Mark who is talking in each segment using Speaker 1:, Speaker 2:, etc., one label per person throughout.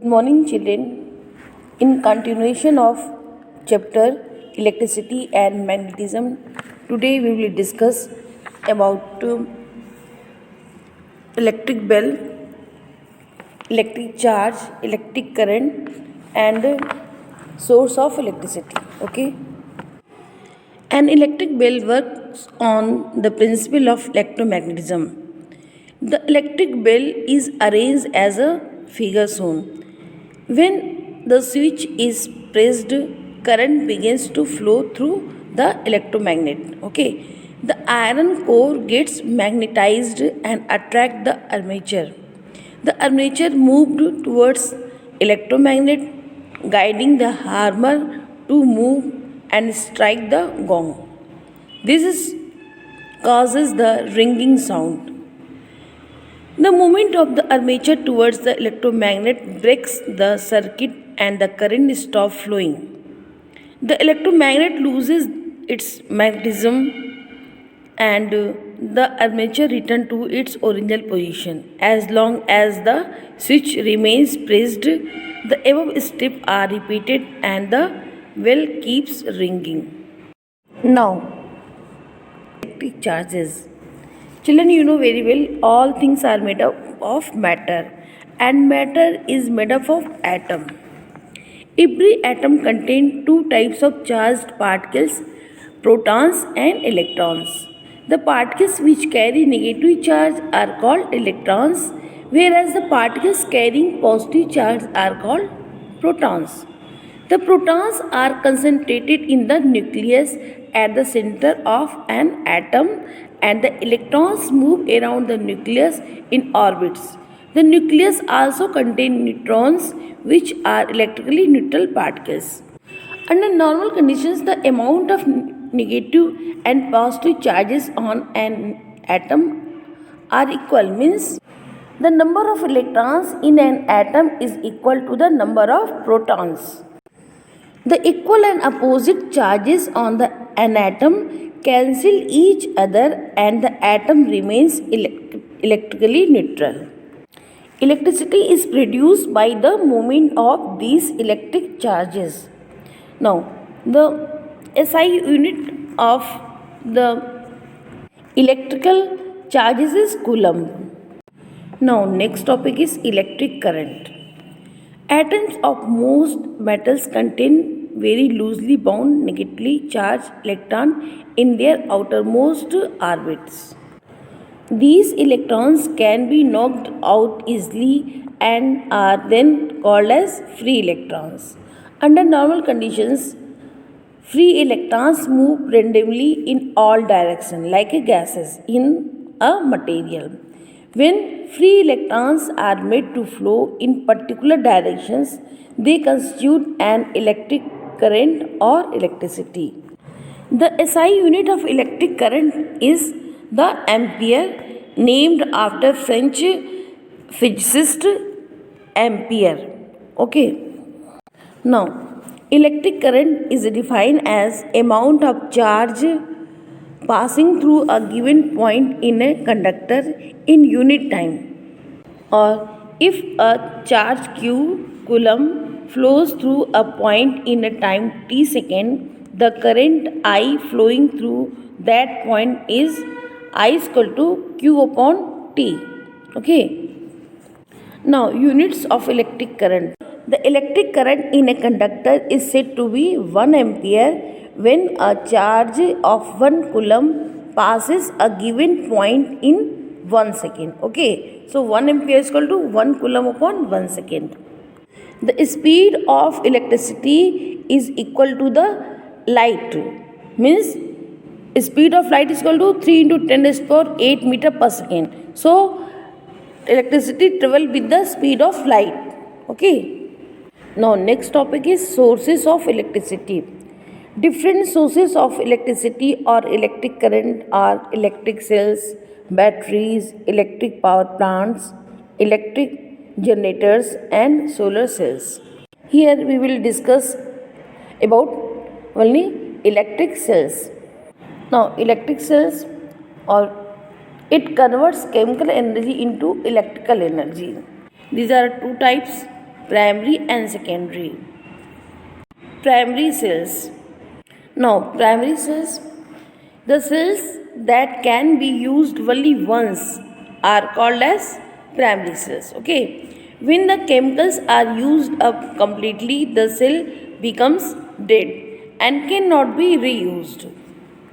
Speaker 1: Good morning, children. In continuation of chapter electricity and magnetism, today we will discuss about electric bell, electric charge, electric current, and source of electricity. Okay. An electric bell works on the principle of electromagnetism. The electric bell is arranged as a figure shown. When the switch is pressed, current begins to flow through the electromagnet. Okay. The iron core gets magnetized and attract the armature. The armature moved towards electromagnet, guiding the hammer to move and strike the gong. Causes the ringing sound. The movement of the armature towards the electromagnet breaks the circuit and the current stops flowing. The electromagnet loses its magnetism and the armature returns to its original position. As long as the switch remains pressed, the above steps are repeated and the bell keeps ringing. Now, electric charges. Children, you know very well all things are made up of matter, and matter is made up of atom. Every atom contains two types of charged particles, protons and electrons. The particles which carry negative charge are called electrons, whereas the particles carrying positive charge are called protons. The protons are concentrated in the nucleus at the center of an atom, and the electrons move around the nucleus in orbits. The nucleus also contains neutrons, which are electrically neutral particles. Under normal conditions, the amount of negative and positive charges on an atom are equal, means the number of electrons in an atom is equal to the number of protons. The equal and opposite charges on an atom cancel each other and the atom remains electrically neutral. Electricity is produced by the movement of these electric charges. Now, the SI unit of the electrical charges is coulomb. Now, next topic is electric current. Atoms of most metals contain very loosely bound negatively charged electrons in their outermost orbits. These electrons can be knocked out easily and are then called as free electrons. Under normal conditions, free electrons move randomly in all directions like gases in a material. When free electrons are made to flow in particular directions, they constitute an electric current or electricity. The SI unit of electric current is the ampere, named after French physicist Ampere. Okay. Now, electric current is defined as amount of charge passing through a given point in a conductor in unit time, or if a charge q coulomb flows through a point in a time t second, the current I flowing through that point is I is equal to q upon t. Okay. Now, units of electric current. The electric current in a conductor is said to be 1 ampere when a charge of 1 coulomb passes a given point in 1 second. Okay. So, 1 ampere is equal to 1 coulomb upon 1 second. The speed of electricity is equal to the light. Means speed of light is equal to 3 into 10 raised to power 8 meter per second. So, electricity travel with the speed of light. Okay. Now, next topic is sources of electricity. Different sources of electricity or electric current are electric cells, batteries, electric power plants, electric generators, and solar cells. Here we will discuss about only electric cells. Now, electric cells, or it converts chemical energy into electrical energy. These are two types: primary and secondary. Primary cells. Now, primary cells, the cells that can be used only once are called as primary cells. Okay. When the chemicals are used up completely, the cell becomes dead and cannot be reused.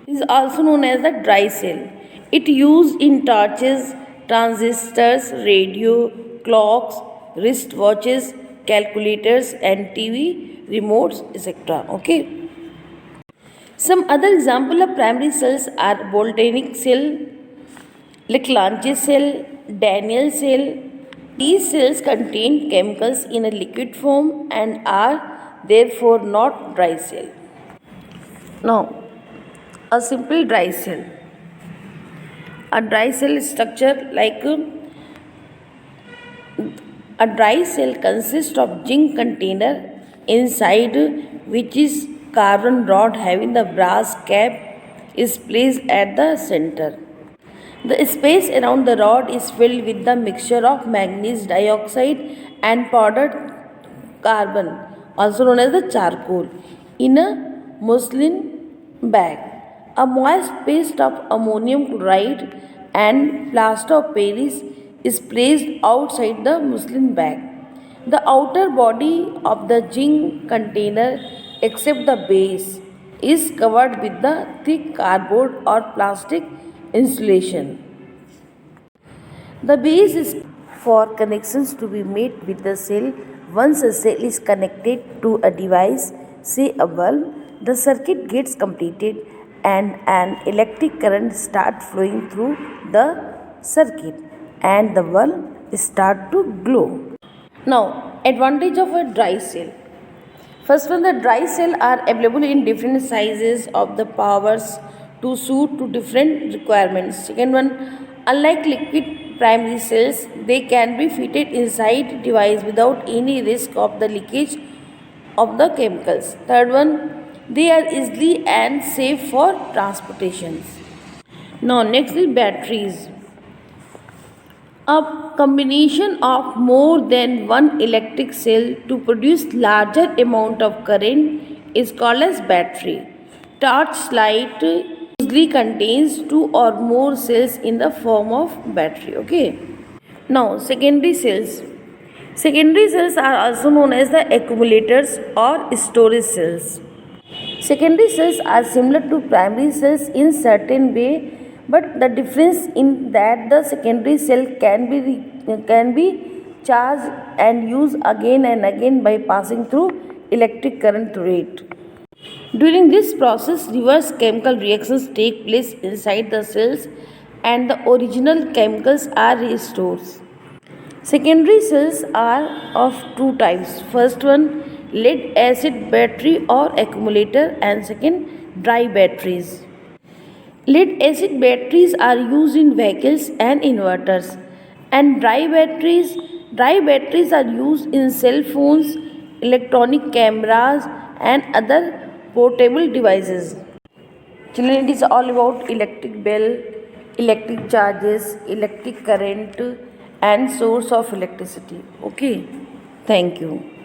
Speaker 1: It is also known as the dry cell. It used in torches, transistors, radio, clocks, wristwatches, calculators, and TV remotes, etc. Okay. Some other example of primary cells are Boltanic cell, Leclanche cell, Daniel cell. These cells contain chemicals in a liquid form and are therefore not dry cell. Now, a simple dry cell. A dry cell structure like a dry cell consists of zinc container inside which is carbon rod having the brass cap is placed at the center. The space around the rod is filled with the mixture of manganese dioxide and powdered carbon, also known as the charcoal, in a muslin bag. A moist paste of ammonium chloride and plaster of Paris is placed outside the muslin bag. The outer body of the zinc container, except the base, is covered with the thick cardboard or plastic insulation. The base is for connections to be made with the cell. Once a cell is connected to a device, say a bulb, the circuit gets completed and an electric current starts flowing through the circuit and the bulb start to glow. Now, advantage of a dry cell. First one, the dry cell are available in different sizes of the powers to suit to different requirements. Second one, unlike liquid primary cells, they can be fitted inside device without any risk of the leakage of the chemicals. Third one, they are easily and safe for transportation. Now next is batteries. A combination of more than one electric cell to produce larger amount of current is called as battery. Torchlight usually contains two or more cells in the form of battery. Okay. Now secondary cells. Secondary cells are also known as the accumulators or storage cells. Secondary cells are similar to primary cells in certain way, but the difference in that the secondary cell can be charged and used again and again by passing through electric current through it. During this process, reverse chemical reactions take place inside the cells and the original chemicals are restored. Secondary cells are of two types. First one, lead acid battery or accumulator, and second, dry batteries. Lead acid batteries are used in vehicles and inverters, and dry batteries are used in cell phones, electronic cameras, and other portable devices. Children, it is all about electric bell, electric charges, electric current, and source of electricity. Okay, thank you.